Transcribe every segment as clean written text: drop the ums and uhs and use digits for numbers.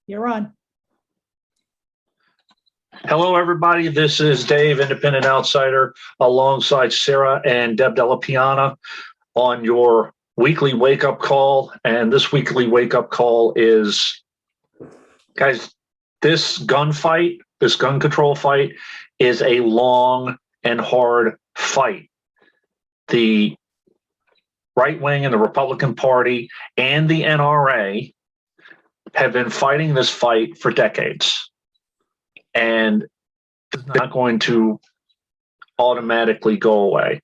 You're on. Hello, everybody. This is Dave, Independent Outsider, alongside Sarah and Deb Della Piana on your weekly wake-up call. And this weekly wake-up call is, guys, this gun control fight is a long and hard fight. The right wing and the Republican Party and the NRA have been fighting this fight for decades. And it's not going to automatically go away.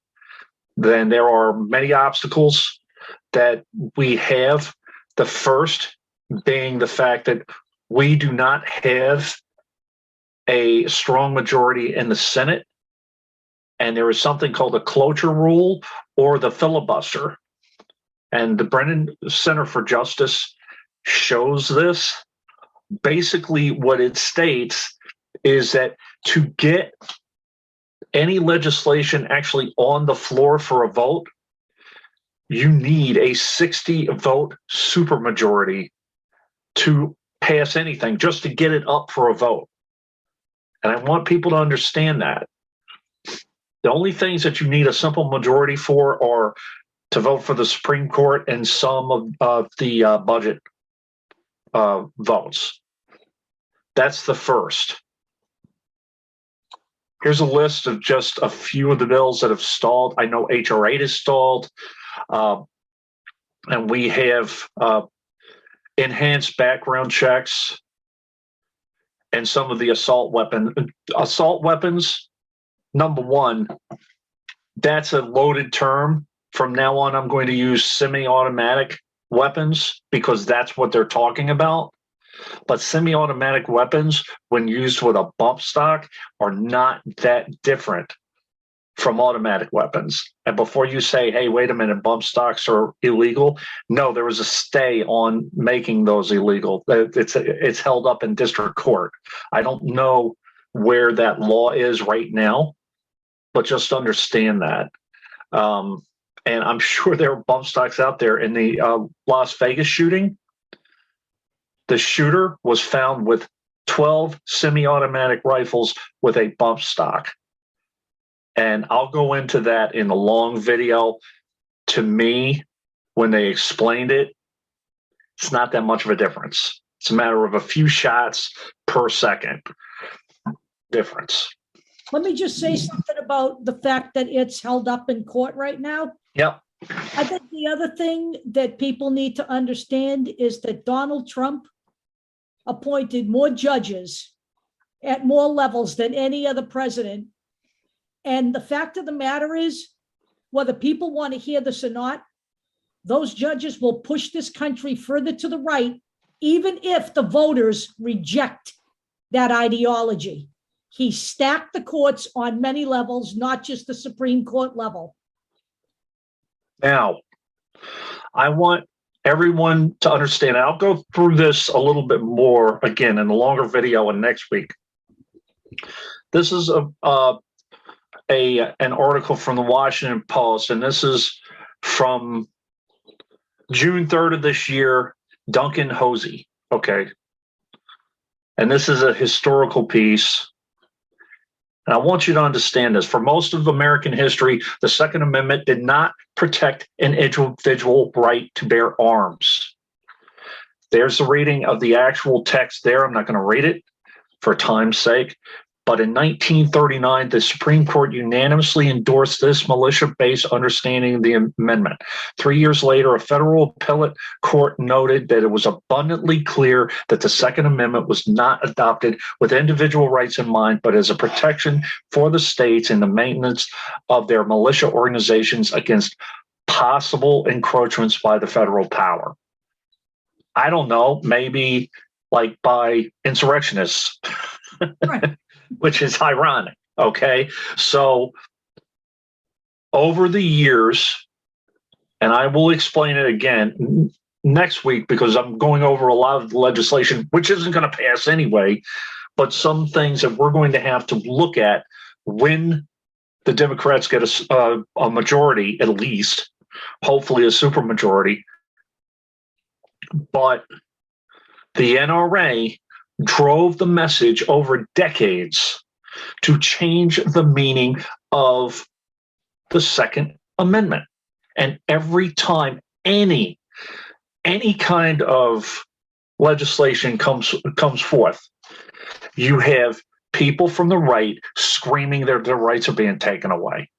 Then there are many obstacles that we have. The first being the fact that we do not have a strong majority in the Senate. And there is something called the cloture rule or the filibuster. And the Brennan Center for Justice shows this. Basically, what it states is that to get any legislation actually on the floor for a vote, you need a 60-vote supermajority to pass anything, just to get it up for a vote. And I want people to understand that. The only things that you need a simple majority for are to vote for the Supreme Court and some of the budget votes. That's the first. Here's a list of just a few of the bills that have stalled. I know H.R. 8 is stalled. And we have enhanced background checks and some of the assault weapons. Number one, that's a loaded term. From now on, I'm going to use semi-automatic weapons because that's what they're talking about. But semi-automatic weapons, when used with a bump stock, are not that different from automatic weapons. And before you say, hey, wait a minute, bump stocks are illegal. No, there was a stay on making those illegal. It's held up in district court. I don't know where that law is right now, but just understand that. And I'm sure there are bump stocks out there. In the Las Vegas shooting, the shooter was found with 12 semi-automatic rifles with a bump stock. And I'll go into that in a long video. To me, when they explained it, it's not that much of a difference. It's a matter of a few shots per second difference. Let me just say something about the fact that it's held up in court right now. Yep. I think the other thing that people need to understand is that Donald Trump appointed more judges at more levels than any other president. And the fact of the matter is, whether people want to hear this or not, those judges will push this country further to the right, even if the voters reject that ideology. He stacked the courts on many levels, not just the Supreme Court level. Now, I want everyone to understand. I'll go through this a little bit more again in a longer video and next week. This is an article from the Washington Post, and this is from June 3rd of this year, Duncan Hosey. Okay. And this is a historical piece. And I want you to understand this. For most of American history, the Second Amendment did not protect an individual right to bear arms. There's the reading of the actual text there. I'm not going to read it for time's sake. But in 1939, the Supreme Court unanimously endorsed this militia-based understanding of the amendment. 3 years later, a federal appellate court noted that it was abundantly clear that the Second Amendment was not adopted with individual rights in mind, but as a protection for the states in the maintenance of their militia organizations against possible encroachments by the federal power. I don't know, maybe like by insurrectionists. Right. Which is ironic, okay? So over the years, and I will explain it again next week because I'm going over a lot of the legislation, which isn't going to pass anyway, but some things that we're going to have to look at when the Democrats get a majority, at least, hopefully a supermajority. But The NRA drove the message over decades to change the meaning of the Second Amendment. And every time any kind of legislation comes forth, you have people from the right screaming their rights are being taken away.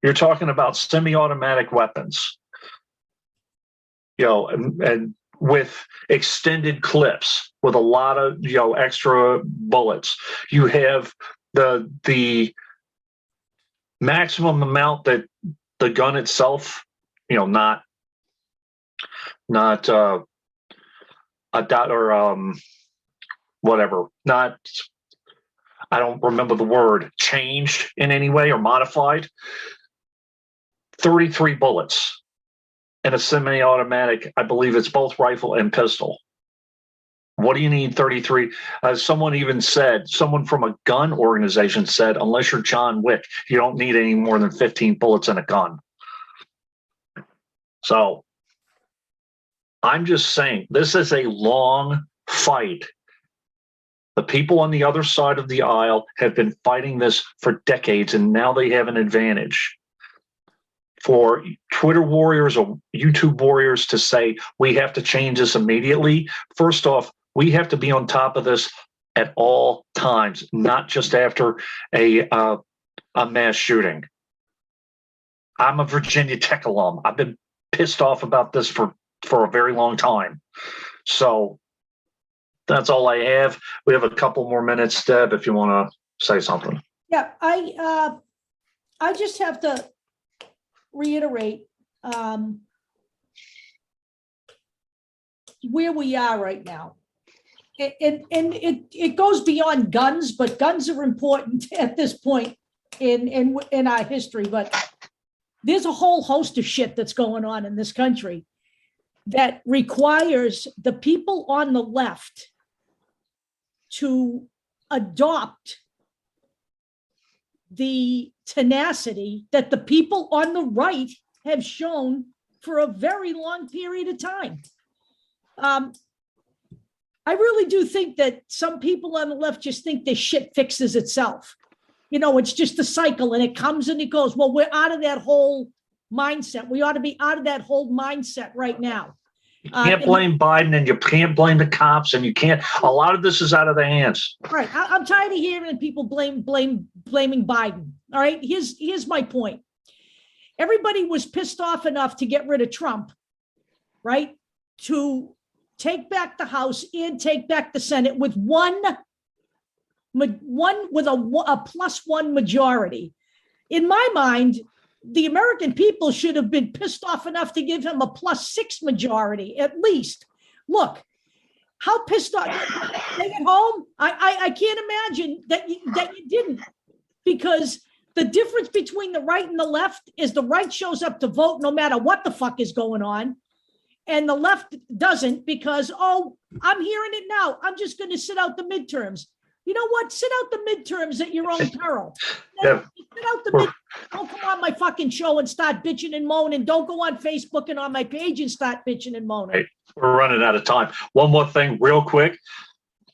You're talking about semi-automatic weapons, and with extended clips with a lot of extra bullets. You have the maximum amount that the gun itself, not a dot or whatever, not, I don't remember the word, changed in any way or modified. 33 bullets in a semi-automatic. I believe it's both rifle and pistol. What do you need 33? Someone from a gun organization said, unless you're John Wick, you don't need any more than 15 bullets in a gun. So I'm just saying, this is a long fight. The people on the other side of the aisle have been fighting this for decades, and now they have an advantage. For Twitter warriors or YouTube warriors to say, we have to change this immediately. First off, we have to be on top of this at all times, not just after a mass shooting. I'm a Virginia Tech alum. I've been pissed off about this for a very long time. So that's all I have. We have a couple more minutes, Deb, if you want to say something. Yeah, I just have to reiterate where we are right now. And it goes beyond guns, but guns are important at this point in our history. But there's a whole host of shit that's going on in this country that requires the people on the left to adopt the tenacity that the people on the right have shown for a very long period of time. I really do think that some people on the left just think this shit fixes itself. It's just a cycle and it comes and it goes. Well, we're out of that whole mindset. We ought to be out of that whole mindset right now. You can't blame Biden, and you can't blame the cops, and you can't. A lot of this is out of their hands. Right. I'm tired of hearing people blaming Biden. All right. Here's my point. Everybody was pissed off enough to get rid of Trump, right? To take back the House and take back the Senate with a +1 majority. In my mind, the American people should have been pissed off enough to give him a +6 majority, at least. Look, how pissed off, stay at home? I can't imagine that you didn't, because the difference between the right and the left is the right shows up to vote no matter what the fuck is going on. And the left doesn't because, I'm hearing it now. I'm just going to sit out the midterms. You know what? Sit out the midterms at your own peril. Yeah. Sit out the midterms. Don't come on my fucking show and start bitching and moaning. Don't go on Facebook and on my page and start bitching and moaning. Hey, we're running out of time. One more thing real quick.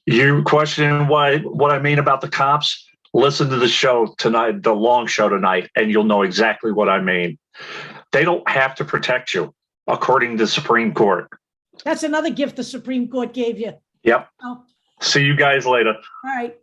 You questioning what I mean about the cops? Listen to the show tonight, the long show tonight, and you'll know exactly what I mean. They don't have to protect you, according to the Supreme Court. That's another gift the Supreme Court gave you. Yep. Oh. See you guys later. All right.